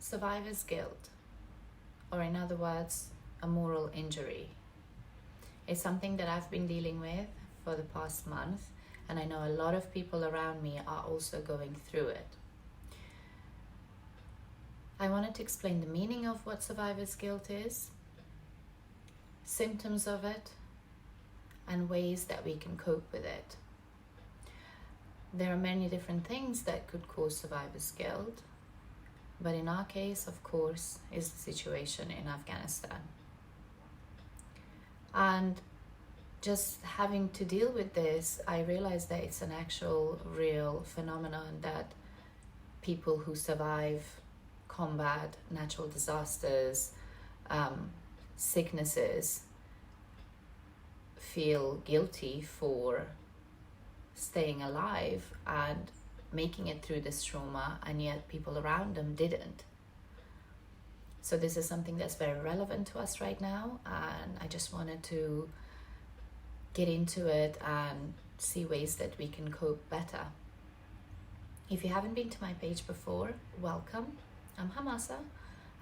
Survivor's guilt, or in other words, a moral injury. It's something that I've been dealing with for the past month, and I know a lot of people around me are also going through it. I wanted to explain the meaning of what survivor's guilt is, symptoms of it, and ways that we can cope with it. There are many different things that could cause survivor's guilt, but in our case, of course, is the situation in Afghanistan. And just having to deal with this, I realized that it's an actual real phenomenon that people who survive combat, natural disasters, sicknesses, feel guilty for staying alive and making it through this trauma, and yet people around them didn't. So this is something that's very relevant to us right now, and I just wanted to get into it and see ways that we can cope better. If you haven't been to my page before, welcome. I'm Hamasa.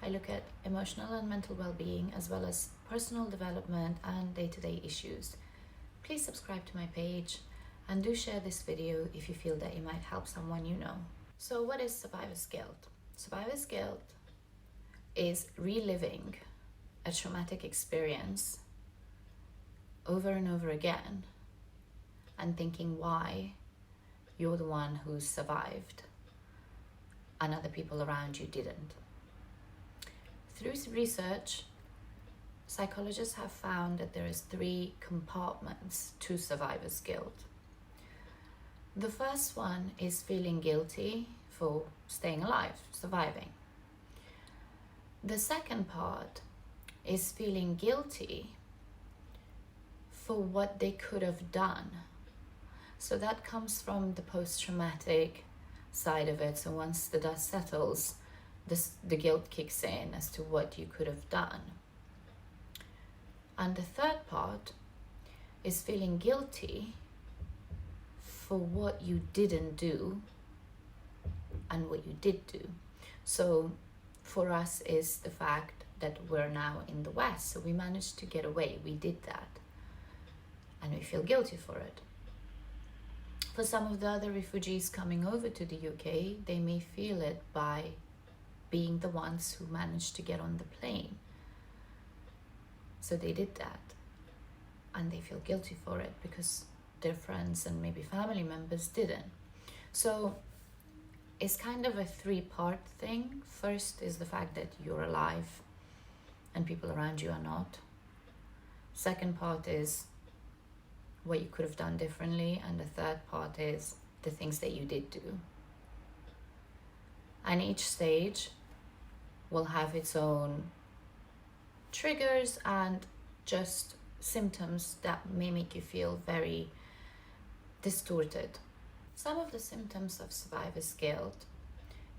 I look at emotional and mental well-being as well as personal development and day-to-day issues. Please subscribe to my page and do share this video if you feel that it might help someone you know. So what is survivor's guilt? Survivor's guilt is reliving a traumatic experience over and over again and thinking why you're the one who survived and other people around you didn't. Through research, psychologists have found that there is 3 compartments to survivor's guilt. The first one is feeling guilty for staying alive, surviving. The second part is feeling guilty for what they could have done. So that comes from the post-traumatic side of it. So once the dust settles, the guilt kicks in as to what you could have done. And the third part is feeling guilty for what you didn't do and what you did do. So for us is the fact that we're now in the West, so we managed to get away, we did that, and we feel guilty for it. For some of the other refugees coming over to the UK, they may feel it by being the ones who managed to get on the plane. So they did that, and they feel guilty for it because their friends and maybe family members didn't. So it's kind of a 3-part thing. First is the fact that you're alive and people around you are not. Second part is what you could have done differently, and the third part is the things that you did do. And each stage will have its own triggers and just symptoms that may make you feel very distorted. Some of the symptoms of survivor's guilt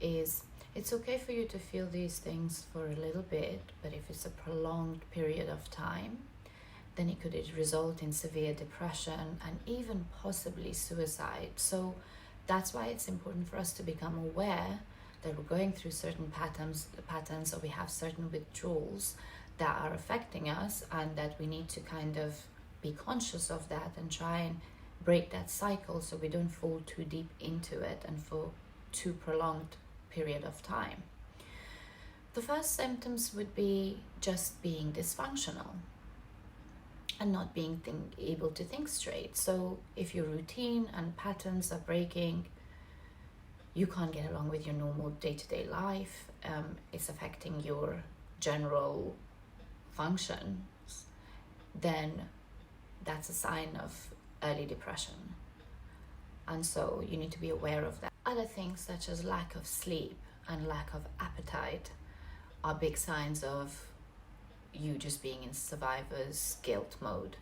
is it's okay for you to feel these things for a little bit, but if it's a prolonged period of time, then it could result in severe depression and even possibly suicide. So that's why it's important for us to become aware that we're going through certain patterns, or we have certain withdrawals that are affecting us, and that we need to kind of be conscious of that and try and break that cycle so we don't fall too deep into it and for too prolonged period of time. The first symptoms would be just being dysfunctional and not being able to think straight. So if your routine and patterns are breaking, you can't get along with your normal day-to-day life, it's affecting your general functions, then that's a sign of early depression. And so you need to be aware of that. Other things such as lack of sleep and lack of appetite are big signs of you just being in survivor's guilt mode.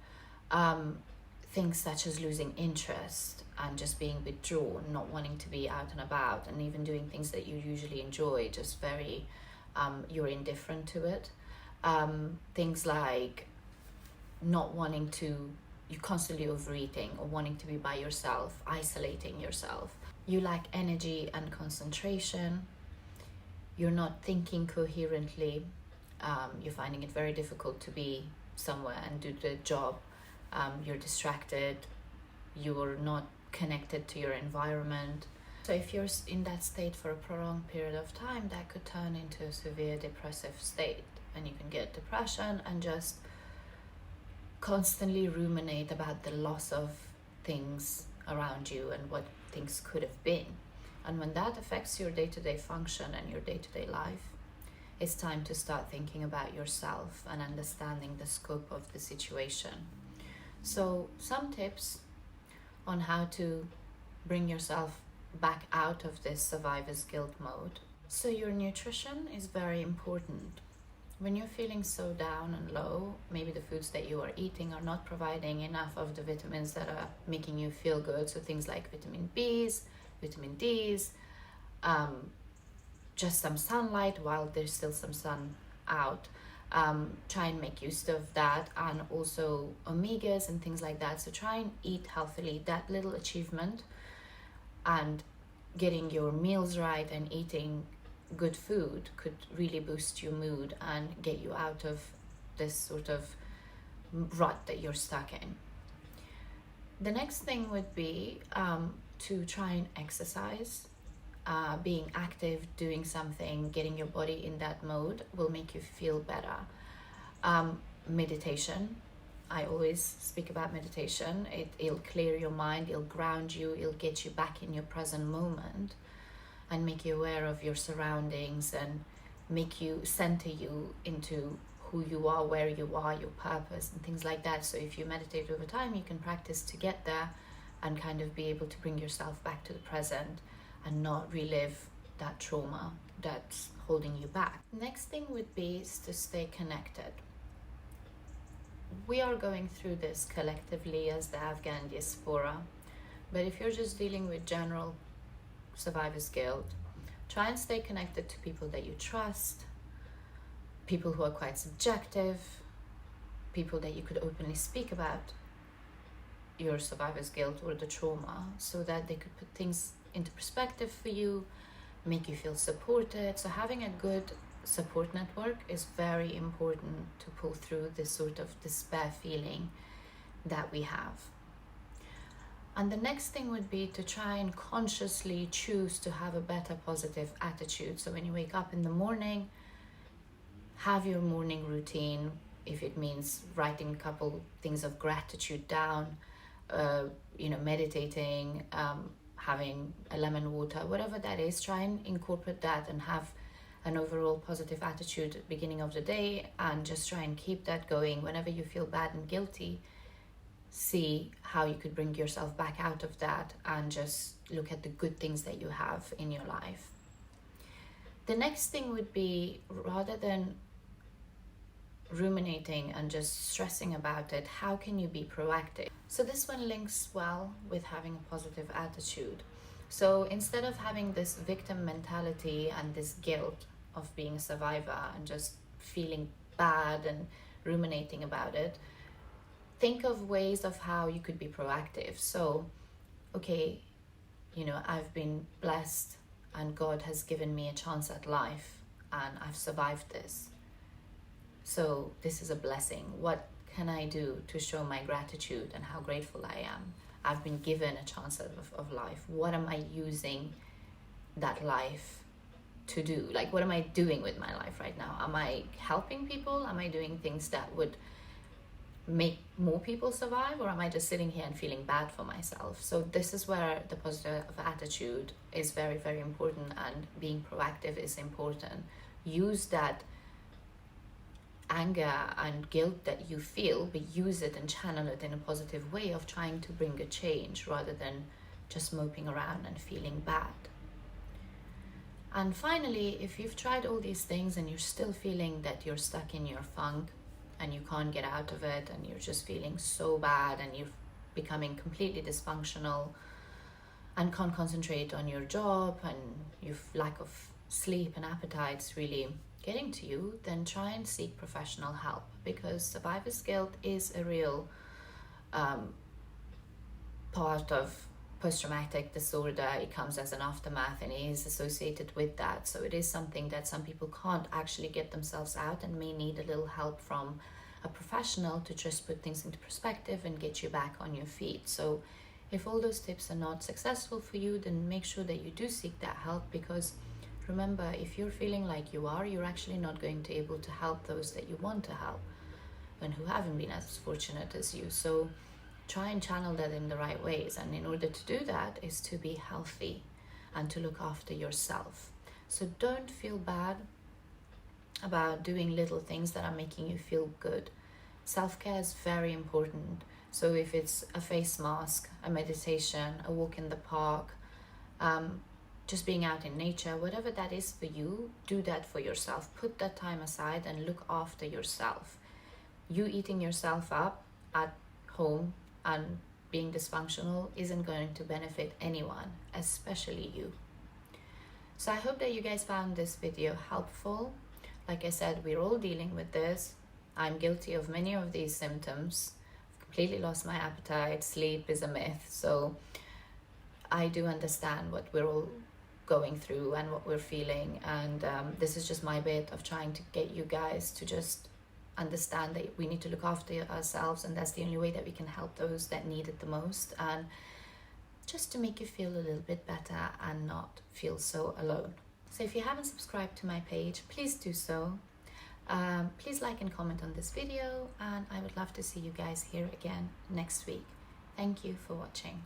Things such as losing interest and just being withdrawn, not wanting to be out and about, and even doing things that you usually enjoy, just very, you're indifferent to it. Things like not wanting to, you're constantly overeating or wanting to be by yourself, isolating yourself. You lack energy and concentration. you're not thinking coherently, you're finding it very difficult to be somewhere and do the job, you're distracted, you're not connected to your environment. So if you're in that state for a prolonged period of time, that could turn into a severe depressive state, and you can get depression and just constantly ruminate about the loss of things around you and what things could have been. And when that affects your day-to-day function and your day-to-day life, it's time to start thinking about yourself and understanding the scope of the situation. So some tips on how to bring yourself back out of this survivor's guilt mode. So your nutrition is very important. When you're feeling so down and low, maybe the foods that you are eating are not providing enough of the vitamins that are making you feel good. So things like vitamin B's, vitamin D's, just some sunlight while there's still some sun out. Try and make use of that, and also omegas and things like that. So try and eat healthily. That little achievement and getting your meals right and eating good food could really boost your mood and get you out of this sort of rut that you're stuck in. The next thing would be to try and exercise. Being active, doing something, getting your body in that mode will make you feel better. Meditation. I always speak about meditation. It'll clear your mind, it'll ground you, it'll get you back in your present moment and make you aware of your surroundings and make you center you into who you are, where you are, your purpose and things like that. So if you meditate over time, you can practice to get there and kind of be able to bring yourself back to the present and not relive that trauma that's holding you back. Next thing would be is to stay connected. We are going through this collectively as the Afghan diaspora, but if you're just dealing with general survivor's guilt, try and stay connected to people that you trust, people who are quite subjective, people that you could openly speak about your survivor's guilt or the trauma, so that they could put things into perspective for you, make you feel supported. So having a good support network is very important to pull through this sort of despair feeling that we have. And the next thing would be to try and consciously choose to have a better positive attitude. So when you wake up in the morning, have your morning routine. If it means writing a couple things of gratitude down, meditating, having a lemon water, whatever that is, try and incorporate that and have an overall positive attitude at the beginning of the day, and just try and keep that going. Whenever you feel bad and guilty, see how you could bring yourself back out of that and just look at the good things that you have in your life. The next thing would be, rather than ruminating and just stressing about it, how can you be proactive? So this one links well with having a positive attitude. So instead of having this victim mentality and this guilt of being a survivor and just feeling bad and ruminating about it, think of ways of how you could be proactive. So, okay, I've been blessed and God has given me a chance at life and I've survived this. So this is a blessing. What can I do to show my gratitude and how grateful I am? I've been given a chance of life. What am I using that life to do? Like, what am I doing with my life right now? Am I helping people? Am I doing things that would make more people survive? Or am I just sitting here and feeling bad for myself? So this is where the positive attitude is very, very important, and being proactive is important. Use that anger and guilt that you feel, but use it and channel it in a positive way of trying to bring a change rather than just moping around and feeling bad. And finally, if you've tried all these things and you're still feeling that you're stuck in your funk and you can't get out of it and you're just feeling so bad and you're becoming completely dysfunctional and can't concentrate on your job and your lack of sleep and appetite's really getting to you, then try and seek professional help, because survivor's guilt is a real part of post-traumatic disorder. It comes as an aftermath and it is associated with that. So it is something that some people can't actually get themselves out and may need a little help from a professional to just put things into perspective and get you back on your feet. So if all those tips are not successful for you, then make sure that you do seek that help, because remember, if you're feeling like you're actually not going to be able to help those that you want to help and who haven't been as fortunate as you. So try and channel that in the right ways. And in order to do that is to be healthy and to look after yourself. So don't feel bad about doing little things that are making you feel good. Self-care is very important. So if it's a face mask, a meditation, a walk in the park, just being out in nature, whatever that is for you, do that for yourself. Put that time aside and look after yourself. You eating yourself up at home and being dysfunctional isn't going to benefit anyone, especially you. So I hope that you guys found this video helpful. Like I said, we're all dealing with this. I'm guilty of many of these symptoms. I've completely lost my appetite. Sleep is a myth. So I do understand what we're all going through and what we're feeling. And this is just my bit of trying to get you guys to just understand that we need to look after ourselves, and that's the only way that we can help those that need it the most, and just to make you feel a little bit better and not feel so alone. So if you haven't subscribed to my page, please do so. Please like and comment on this video, and I would love to see you guys here again next week. Thank you for watching.